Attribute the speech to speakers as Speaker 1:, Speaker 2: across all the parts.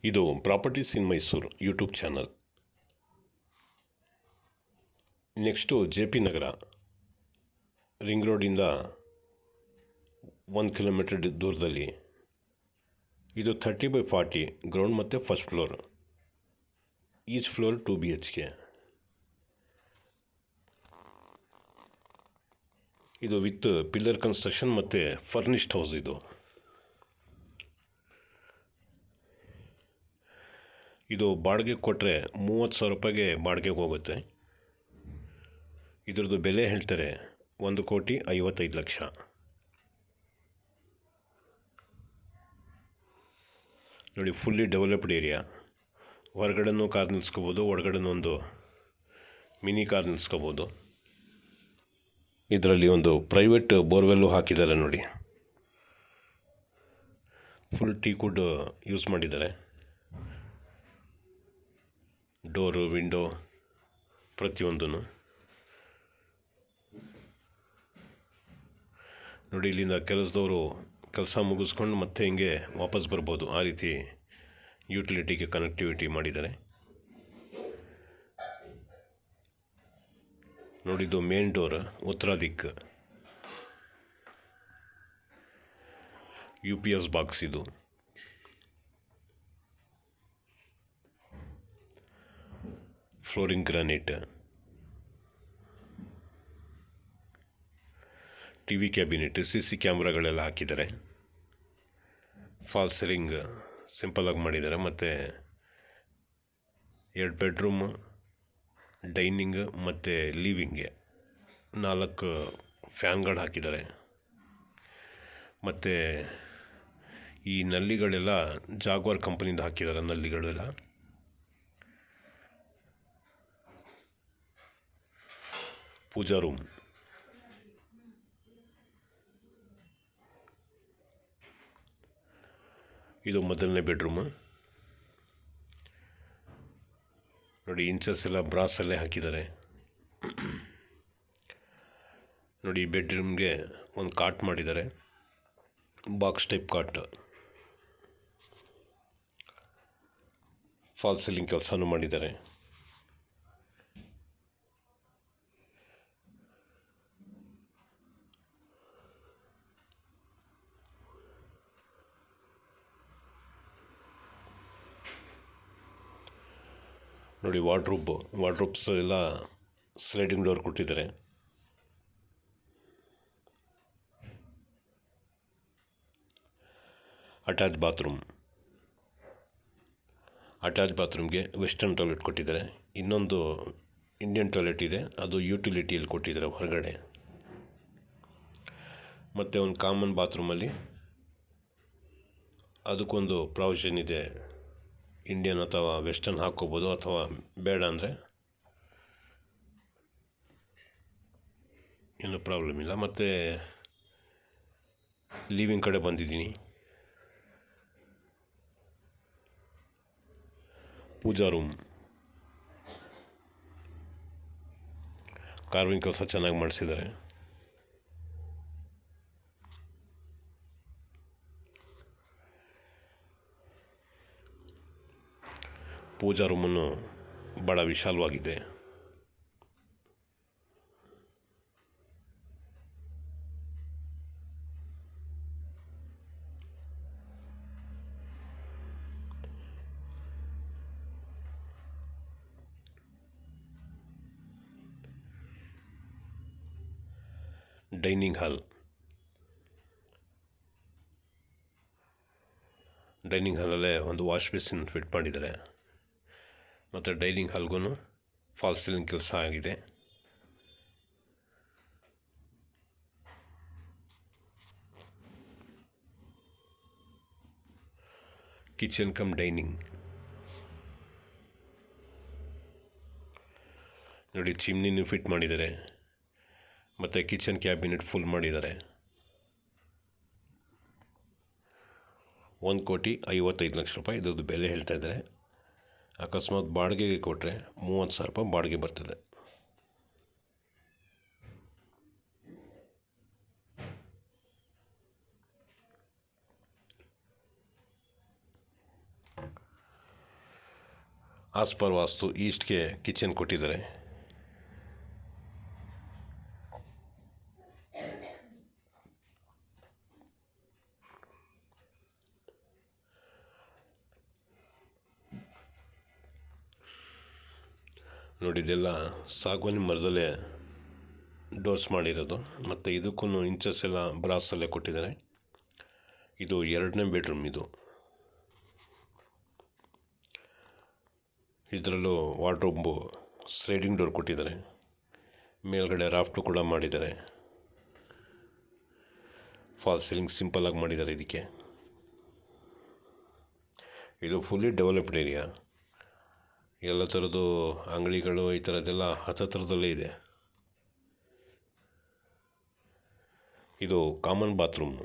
Speaker 1: ಇದು properties in Mysuru YouTube channel. Next JP Nagar ring ರೋಡಿಂದ 1 kilometre ದೂರದಲ್ಲಿ. ಇದು 30/40 ಗ್ರೌಂಡ್ ಮತ್ತು first floor. Each floor 2 BHK. ಇದು ವಿತ್ ಪಿಲ್ಲರ್ ಕನ್ಸ್ಟ್ರಕ್ಷನ್ ಮತ್ತು ಫರ್ನಿಶ್ಡ್ ಹೌಸ್. ಇದು ಬಾಡಿಗೆ ಕೊಟ್ಟರೆ 30,000 ರೂಪಾಯಿಗೆ ಬಾಡಿಗೆಗೆ ಹೋಗುತ್ತೆ. ಇದ್ರದ್ದು ಬೆಲೆ ಹೇಳ್ತಾರೆ 1,55,00,000. ನೋಡಿ, ಫುಲ್ಲಿ ಡೆವಲಪ್ಡ್ ಏರಿಯಾ. ಹೊರಗಡೆನೂ ಕಾರ್ ನಿಲ್ಸ್ಕೋಬೋದು, ಒಳಗಡೆನೂ ಒಂದು ಮಿನಿ ಕಾರ್ ನಿಲ್ಸ್ಕೋಬೋದು. ಇದರಲ್ಲಿ ಒಂದು ಪ್ರೈವೇಟ್ ಬೋರ್ವೆಲ್ಲು ಹಾಕಿದ್ದಾರೆ ನೋಡಿ. ಫುಲ್ ಟೀಕ್ವುಡ್ ಯೂಸ್ ಮಾಡಿದ್ದಾರೆ. ಡೋರು, ವಿಂಡೋ ಪ್ರತಿಯೊಂದೂ ನೋಡಿ. ಇಲ್ಲಿಂದ ಕೆಲಸದವರು ಕೆಲಸ ಮುಗಿಸ್ಕೊಂಡು ಮತ್ತೆ ಹಿಂಗೆ ವಾಪಸ್ ಬರ್ಬೋದು. ಆ ರೀತಿ ಯುಟಿಲಿಟಿಗೆ ಕನೆಕ್ಟಿವಿಟಿ ಮಾಡಿದ್ದಾರೆ. ನೋಡಿದ್ದು ಮೇನ್ ಡೋರ್ ಉತ್ತರ ದಿಕ್ಕು. UPS ಬಾಕ್ಸ್ ಇದು. Flooring granite. TV cabinet, CC ಕ್ಯಾಮ್ರಾಗಳೆಲ್ಲ ಹಾಕಿದ್ದಾರೆ. ಫಾಲ್ ಸೀಲಿಂಗ್ ಸಿಂಪಲಾಗಿ ಮಾಡಿದ್ದಾರೆ. ಮತ್ತು 2 ಬೆಡ್ರೂಮು, ಡೈನಿಂಗ್ ಮತ್ತು ಲಿವಿಂಗ್ಗೆ 4 ಫ್ಯಾನ್ಗಳು ಹಾಕಿದ್ದಾರೆ. ಮತ್ತು ಈ ನಲ್ಲಿಗಳೆಲ್ಲ ಜಾಗ್ವಾರ್ ಕಂಪನಿಯಿಂದ ಹಾಕಿದ್ದಾರೆ. ನಲ್ಲಿಗಳೆಲ್ಲ ಪೂಜಾ ರೂಮ್. ಇದು ಮೊದಲನೇ ಬೆಡ್ರೂಮು. ನೋಡಿ, ಇಂಚಸ್ ಎಲ್ಲ ಬ್ರಾಸಲ್ಲೇ ಹಾಕಿದ್ದಾರೆ. ನೋಡಿ, ಈ ಬೆಡ್ರೂಮ್ಗೆ ಒಂದು ಕಾಟ್ ಮಾಡಿದ್ದಾರೆ, ಬಾಕ್ಸ್ ಟೈಪ್ ಕಾಟ್. ಫಾಲ್ ಸೀಲಿಂಗ್ ಕೆಲಸನೂ ಮಾಡಿದ್ದಾರೆ. ನೋಡಿ, ವಾರ್ಡ್ರೋಬ್ಸ್ ಎಲ್ಲ ಸ್ಲೈಡಿಂಗ್ ಡೋರ್ ಕೊಟ್ಟಿದ್ದಾರೆ. ಅಟ್ಯಾಚ್ ಬಾತ್ರೂಮ್ಗೆ ವೆಸ್ಟರ್ನ್ ಟಾಯ್ಲೆಟ್ ಕೊಟ್ಟಿದ್ದಾರೆ. ಇನ್ನೊಂದು ಇಂಡಿಯನ್ ಟಾಯ್ಲೆಟ್ ಇದೆ, ಅದು ಯುಟಿಲಿಟಿಯಲ್ಲಿ ಕೊಟ್ಟಿದ್ದಾರೆ ಹೊರಗಡೆ. ಮತ್ತು ಒಂದು ಕಾಮನ್ ಬಾತ್ರೂಮಲ್ಲಿ ಅದಕ್ಕೊಂದು ಪ್ರಾವಿಷನ್ ಇದೆ. ಇಂಡಿಯನ್ ಅಥವಾ ವೆಸ್ಟರ್ನ್ ಹಾಕ್ಕೋಬೋದು, ಅಥವಾ ಬೇಡ ಅಂದರೆ ಏನೂ ಪ್ರಾಬ್ಲಮ್ ಇಲ್ಲ. ಮತ್ತು ಲಿವಿಂಗ್ ಕಡೆ ಬಂದಿದ್ದೀನಿ. ಪೂಜಾ ರೂಮ್. ಕಾರ್ವಿಂಗ್ ಕೆಲಸ ಚೆನ್ನಾಗಿ ಮಾಡಿಸಿದ್ದಾರೆ. ಪೂಜಾ ರೂಮನ್ನು ಭಾಳ ವಿಶಾಲವಾಗಿದೆ. ಡೈನಿಂಗ್ ಹಾಲಲ್ಲೇ ಒಂದು ವಾಶ್ ಬೇಸಿನ್ ಫಿಟ್ ಮಾಡಿದ್ದಾರೆ. ಮತ್ತು ಡೈನಿಂಗ್ ಹಾಲ್ಗೂ ಫಾಲ್ ಸೀಲಿಂಗ್ ಕೆಲಸ ಆಗಿದೆ. Kitchen come dining. ನೋಡಿ, ಚಿಮ್ನಿನೂ ಫಿಟ್ ಮಾಡಿದ್ದಾರೆ. ಮತ್ತು ಕಿಚನ್ ಕ್ಯಾಬಿನೆಟ್ ಫುಲ್ ಮಾಡಿದ್ದಾರೆ. 1,55,00,000 ರೂಪಾಯಿ ಇದ್ರದ್ದು ಬೆಲೆ ಹೇಳ್ತಾ ಇದ್ದಾರೆ. ಅಕಸ್ಮಾತ್ ಬಾಡಿಗೆಗೆ ಕೊಟ್ಟರೆ 30,000 ರೂಪಾಯಿ ಬಾಡಿಗೆ ಬರ್ತದೆ. ಆಸ್ ಪರ್ ವಾಸ್ತು ಈಸ್ಟ್ಗೆ ಕಿಚನ್ ಕೊಟ್ಟಿದ್ದಾರೆ. ನೋಡಿ, ಇದೆಲ್ಲ ಸಾಗವಾನಿ ಮರದಲ್ಲೇ ಡೋರ್ಸ್ ಮಾಡಿರೋದು, ಮತ್ತು ಇದಕ್ಕೂ ಇಂಚಸ್ ಎಲ್ಲ ಬ್ರಾಸಲ್ಲೇ ಕೊಟ್ಟಿದ್ದಾರೆ. ಇದು 2ನೇ ಬೆಡ್ರೂಮ್. ಇದರಲ್ಲೂ ವಾರ್ಡ್ರೋಬು ಸ್ಲೈಡಿಂಗ್ ಡೋರ್ ಕೊಟ್ಟಿದ್ದಾರೆ. ಮೇಲ್ಗಡೆ ರಾಫ್ಟು ಕೂಡ ಮಾಡಿದ್ದಾರೆ. ಫಾಲ್ ಸೀಲಿಂಗ್ ಸಿಂಪಲ್ಲಾಗಿ ಮಾಡಿದ್ದಾರೆ. ಇದು ಫುಲ್ಲಿ ಡೆವಲಪ್ಡ್ ಏರಿಯಾ. ಎಲ್ಲ ಥರದ್ದು ಅಂಗಡಿಗಳು ಈ ಥರದ್ದೆಲ್ಲ ಹತ್ತಿರದಲ್ಲೇ ಇದೆ. ಇದು ಕಾಮನ್ ಬಾತ್ರೂಮ್.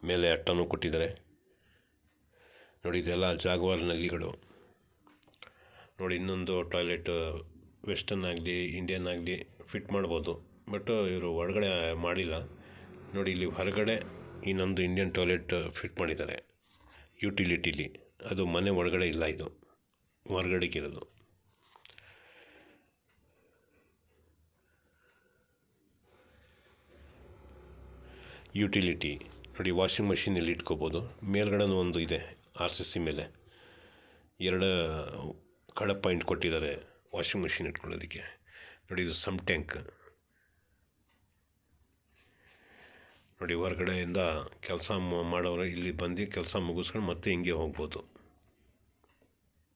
Speaker 1: ಮೇಲೆ ಅಟ್ಟನೂ ಕೊಟ್ಟಿದ್ದಾರೆ. ನೋಡಿ, ಇದೆಲ್ಲ ಜಾಗ್ವಾರ್ ನಲ್ಲಿಗಳು. ನೋಡಿ, ಇನ್ನೊಂದು ಟಾಯ್ಲೆಟ್ ವೆಸ್ಟರ್ನ್ ಆಗಲಿ ಇಂಡಿಯನ್ ಆಗಲಿ ಫಿಟ್ ಮಾಡ್ಬೋದು, ಬಟ್ ಇವರು ಒಳಗಡೆ ಮಾಡಿಲ್ಲ. ನೋಡಿ, ಇಲ್ಲಿ ಹೊರಗಡೆ ಇನ್ನೊಂದು ಇಂಡಿಯನ್ ಟಾಯ್ಲೆಟ್ ಫಿಟ್ ಮಾಡಿದ್ದಾರೆ ಯುಟಿಲಿಟಿಲಿ. ಅದು ಮನೆ ಒಳಗಡೆ ಇಲ್ಲ, ಇದು ಹೊರಗಡೆಗಿರೋದು. ಯುಟಿಲಿಟಿ ನೋಡಿ, ವಾಷಿಂಗ್ ಮಷಿನ್ ಇಲ್ಲಿ ಇಟ್ಕೋಬೋದು. ಮೇಲ್ಗಡೆನೂ ಒಂದು ಇದೆ RCC ಮೇಲೆ. 2 ಕಡೆ ಪಾಯಿಂಟ್ ಕೊಟ್ಟಿದ್ದಾರೆ ವಾಷಿಂಗ್ ಮಷಿನ್ ಇಟ್ಕೊಳ್ಳೋದಕ್ಕೆ. ನೋಡಿ, ಇದು ಸಮ್ ಟ್ಯಾಂಕ್. ನೋಡಿ, ಹೊರಗಡೆಯಿಂದ ಕೆಲಸ ಮಾಡೋರು ಇಲ್ಲಿ ಬಂದು ಕೆಲಸ ಮುಗಿಸ್ಕೊಂಡು ಮತ್ತೆ ಹಿಂಗೆ ಹೋಗ್ಬೋದು.